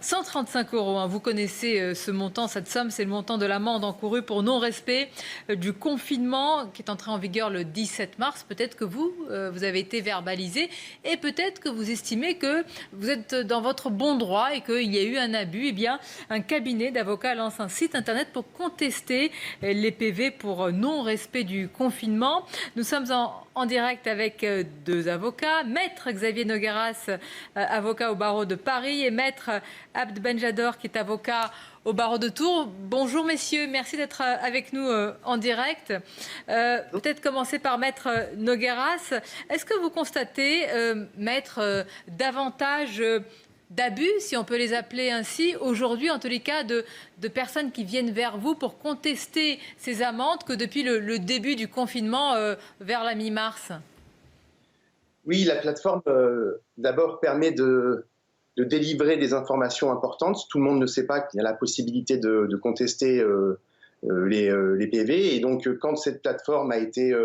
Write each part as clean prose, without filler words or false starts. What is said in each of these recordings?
135 euros, hein. Vous connaissez ce montant, cette somme, c'est le montant de l'amende encourue pour non-respect du confinement qui est entré en vigueur le 17 mars. Peut-être que vous avez été verbalisé et peut-être que vous estimez que vous êtes dans votre bon droit et qu'il y a eu un abus. Eh bien, un cabinet d'avocats lance un site internet pour contester les PV pour non-respect du confinement. Nous sommes en direct avec deux avocats, Maître Xavier Nogueras, avocat au barreau de Paris, et Maître Abd Benjador, qui est avocat au barreau de Tours. Bonjour messieurs, merci d'être avec nous en direct. Peut-être commencer par Maître Nogueras. Est-ce que vous constatez, Maître, davantage d'abus, si on peut les appeler ainsi, aujourd'hui, en tous les cas, de personnes qui viennent vers vous pour contester ces amendes que depuis le début du confinement vers la mi-mars? Oui, la plateforme, d'abord, permet de délivrer des informations importantes. Tout le monde ne sait pas qu'il y a la possibilité de contester les PV. Et donc, quand cette plateforme a été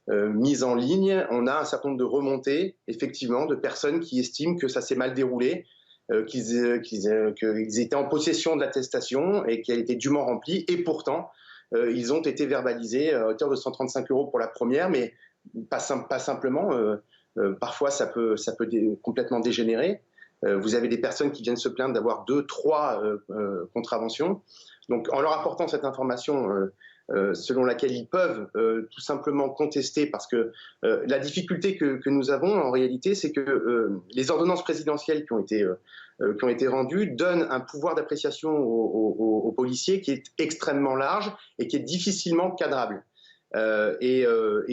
mise en ligne, on a un certain nombre de remontées, effectivement, de personnes qui estiment que ça s'est mal déroulé, qu'ils étaient en possession de l'attestation et qu'elle était dûment remplie. Et pourtant, ils ont été verbalisés à hauteur de 135 euros pour la première, mais pas simplement. Parfois, ça peut complètement dégénérer. Vous avez des personnes qui viennent se plaindre d'avoir 2, 3 contraventions. Donc, en leur apportant cette information selon laquelle ils peuvent tout simplement contester, parce que la difficulté que nous avons en réalité, c'est que les ordonnances présidentielles qui ont été rendues donnent un pouvoir d'appréciation aux policiers qui est extrêmement large et qui est difficilement cadrable. Et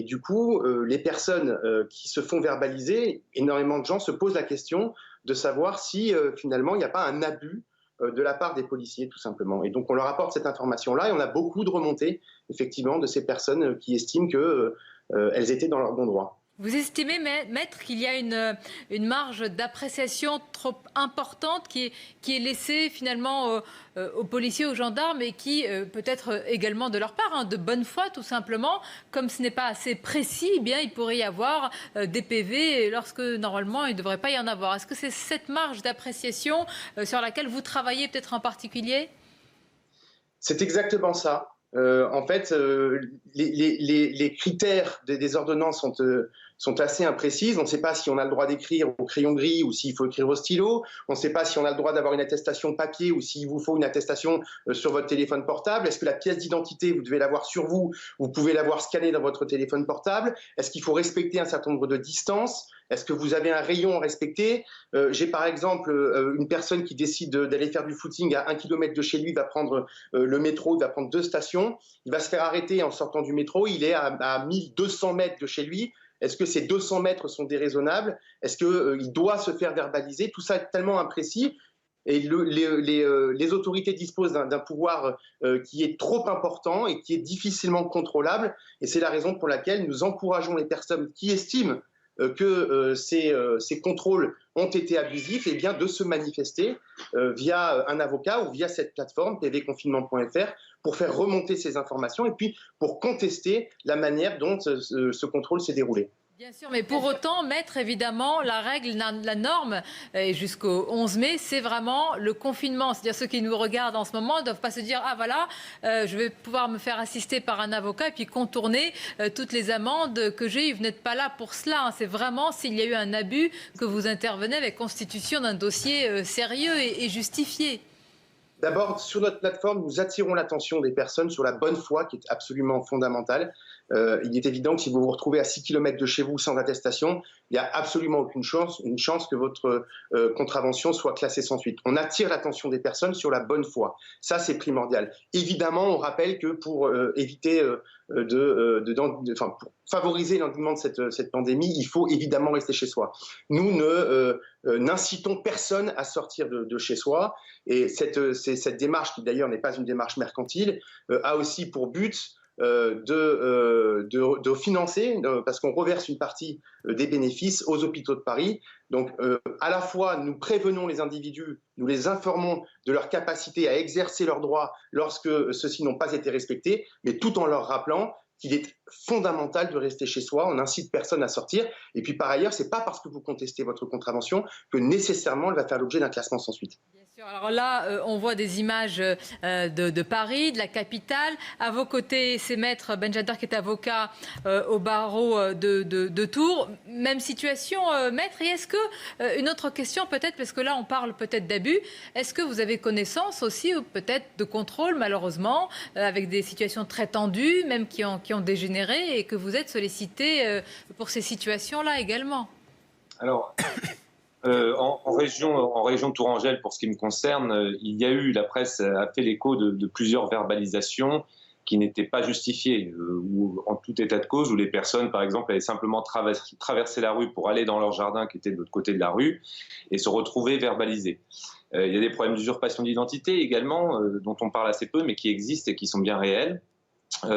du coup, les personnes qui se font verbaliser, énormément de gens se posent la question de savoir si finalement il n'y a pas un abus de la part des policiers, tout simplement. Et donc on leur apporte cette information-là et on a beaucoup de remontées, effectivement, de ces personnes qui estiment qu'elles étaient dans leur bon droit. Vous estimez, Maître, qu'il y a une marge d'appréciation trop importante qui est laissée finalement aux policiers, aux gendarmes, et qui peut être également de leur part, hein, de bonne foi tout simplement, comme ce n'est pas assez précis, eh bien il pourrait y avoir des PV lorsque normalement il ne devrait pas y en avoir. Est-ce que c'est cette marge d'appréciation sur laquelle vous travaillez peut-être en particulier? C'est exactement ça. En fait, les critères des ordonnances sont assez imprécises. On ne sait pas si on a le droit d'écrire au crayon gris ou s'il faut écrire au stylo. On ne sait pas si on a le droit d'avoir une attestation papier ou s'il vous faut une attestation sur votre téléphone portable. Est-ce que la pièce d'identité, vous devez l'avoir sur vous? Vous pouvez l'avoir scannée dans votre téléphone portable? Est-ce qu'il faut respecter un certain nombre de distances? Est-ce que vous avez un rayon à respecter? J'ai par exemple une personne qui décide d'aller faire du footing à 1 km de chez lui, va prendre le métro, il va prendre 2 stations, il va se faire arrêter en sortant du métro, il est à 1200 mètres de chez lui. Est-ce que ces 200 mètres sont déraisonnables? Est-ce qu'il doit se faire verbaliser? Tout ça est tellement imprécis. Et les autorités disposent d'un pouvoir qui est trop important et qui est difficilement contrôlable. Et c'est la raison pour laquelle nous encourageons les personnes qui estiment que ces contrôles ont été abusifs, et bien de se manifester via un avocat ou via cette plateforme pvconfinement.fr pour faire remonter ces informations et puis pour contester la manière dont ce contrôle s'est déroulé. Bien sûr, mais pour autant, Maître, évidemment, la règle, la norme, jusqu'au 11 mai, c'est vraiment le confinement. C'est-à-dire ceux qui nous regardent en ce moment ne doivent pas se dire « Ah voilà, je vais pouvoir me faire assister par un avocat et puis contourner toutes les amendes que j'ai. » Vous n'êtes pas là pour cela, hein. C'est vraiment s'il y a eu un abus que vous intervenez avec constitution d'un dossier sérieux et justifié. D'abord, sur notre plateforme, nous attirons l'attention des personnes sur la bonne foi, qui est absolument fondamentale. Il est évident que si vous vous retrouvez à 6 km de chez vous sans attestation, il n'y a absolument aucune chance que votre contravention soit classée sans suite. On attire l'attention des personnes sur la bonne foi. Ça, c'est primordial. Évidemment, on rappelle que pour éviter pour favoriser l'endiguement de cette pandémie, il faut évidemment rester chez soi. Nous n'incitons personne à sortir de chez soi. Et cette démarche, qui d'ailleurs n'est pas une démarche mercantile, a aussi pour but de financer, parce qu'on reverse une partie des bénéfices aux hôpitaux de Paris. Donc, à la fois, nous prévenons les individus, nous les informons de leur capacité à exercer leurs droits lorsque ceux-ci n'ont pas été respectés, mais tout en leur rappelant qu'il est fondamental de rester chez soi. On n'incite personne à sortir. Et puis, par ailleurs, ce n'est pas parce que vous contestez votre contravention que nécessairement elle va faire l'objet d'un classement sans suite. Alors là, on voit des images de Paris, de la capitale. À vos côtés, c'est Maître Benjadar qui est avocat au barreau de Tours. Même situation, Maître. Et est-ce que, une autre question peut-être, parce que là on parle peut-être d'abus, est-ce que vous avez connaissance aussi ou peut-être de contrôle malheureusement, avec des situations très tendues, même qui ont dégénéré et que vous êtes sollicité pour ces situations-là également? Alors, en région Tourangelle, pour ce qui me concerne, il y a eu, la presse a fait l'écho de plusieurs verbalisations qui n'étaient pas justifiées, ou en tout état de cause, où les personnes, par exemple, avaient simplement traversé la rue pour aller dans leur jardin qui était de l'autre côté de la rue et se retrouver verbalisées. Il y a des problèmes d'usurpation d'identité également, dont on parle assez peu, mais qui existent et qui sont bien réels.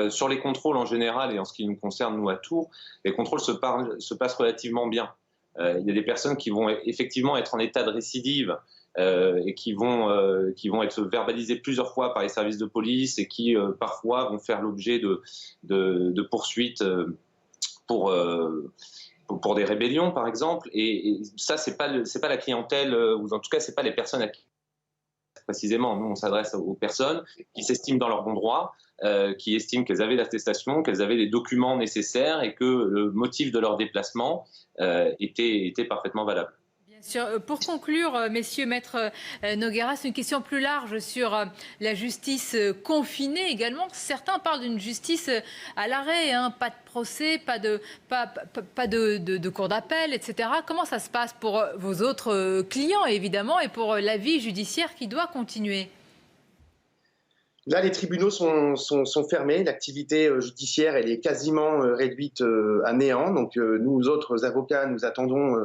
Sur les contrôles en général, et en ce qui nous concerne, nous, à Tours, les contrôles se passent relativement bien. Il y a des personnes qui vont effectivement être en état de récidive et qui vont être verbalisées plusieurs fois par les services de police et qui parfois vont faire l'objet de poursuites pour des rébellions, par exemple. Et ça, c'est pas la clientèle, ou en tout cas, c'est pas les personnes à qui précisément. Nous, on s'adresse aux personnes qui s'estiment dans leur bon droit, qui estiment qu'elles avaient l'attestation, qu'elles avaient les documents nécessaires et que le motif de leur déplacement était parfaitement valable. Pour conclure, messieurs, Maître Nogueira, c'est une question plus large sur la justice confinée également. Certains parlent d'une justice à l'arrêt, hein, pas de procès, pas de cour d'appel, etc. Comment ça se passe pour vos autres clients, évidemment, et pour la vie judiciaire qui doit continuer? Là, les tribunaux sont fermés, l'activité judiciaire elle est quasiment réduite à néant. Donc nous autres avocats, nous attendons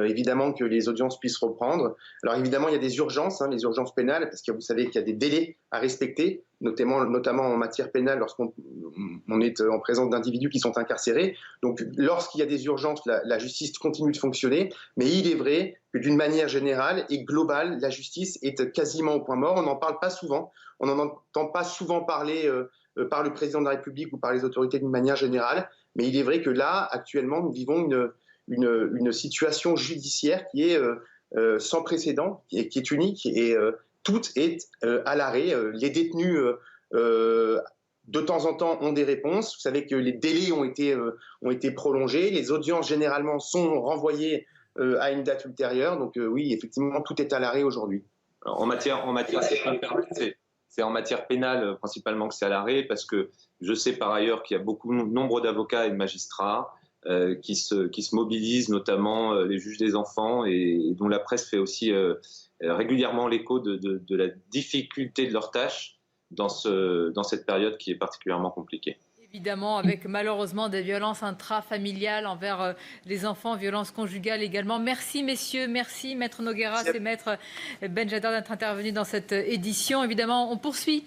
évidemment que les audiences puissent reprendre. Alors évidemment, il y a des urgences, les urgences pénales, parce que vous savez qu'il y a des délais à respecter, notamment en matière pénale lorsqu'on est en présence d'individus qui sont incarcérés. Donc lorsqu'il y a des urgences, la justice continue de fonctionner, mais il est vrai que d'une manière générale et globale, la justice est quasiment au point mort. On n'en parle pas souvent, on n'en entend pas souvent parler par le président de la République ou par les autorités d'une manière générale, mais il est vrai que là, actuellement, nous vivons une situation judiciaire qui est sans précédent, qui est unique, et tout est à l'arrêt. Les détenus, de temps en temps, ont des réponses. Vous savez que les délais ont été prolongés. Les audiences, généralement, sont renvoyées à une date ultérieure. Donc oui, effectivement, tout est à l'arrêt aujourd'hui. En matière, c'est en matière pénale principalement que c'est à l'arrêt, parce que je sais par ailleurs qu'il y a nombre d'avocats et de magistrats qui se mobilisent, notamment les juges des enfants, et dont la presse fait aussi régulièrement l'écho de la difficulté de leur tâche dans cette période qui est particulièrement compliquée. Évidemment, avec malheureusement des violences intrafamiliales envers les enfants, violences conjugales également. Merci messieurs, merci Maître Nogueira et Maître Benjadar d'être intervenus dans cette édition. Évidemment, on poursuit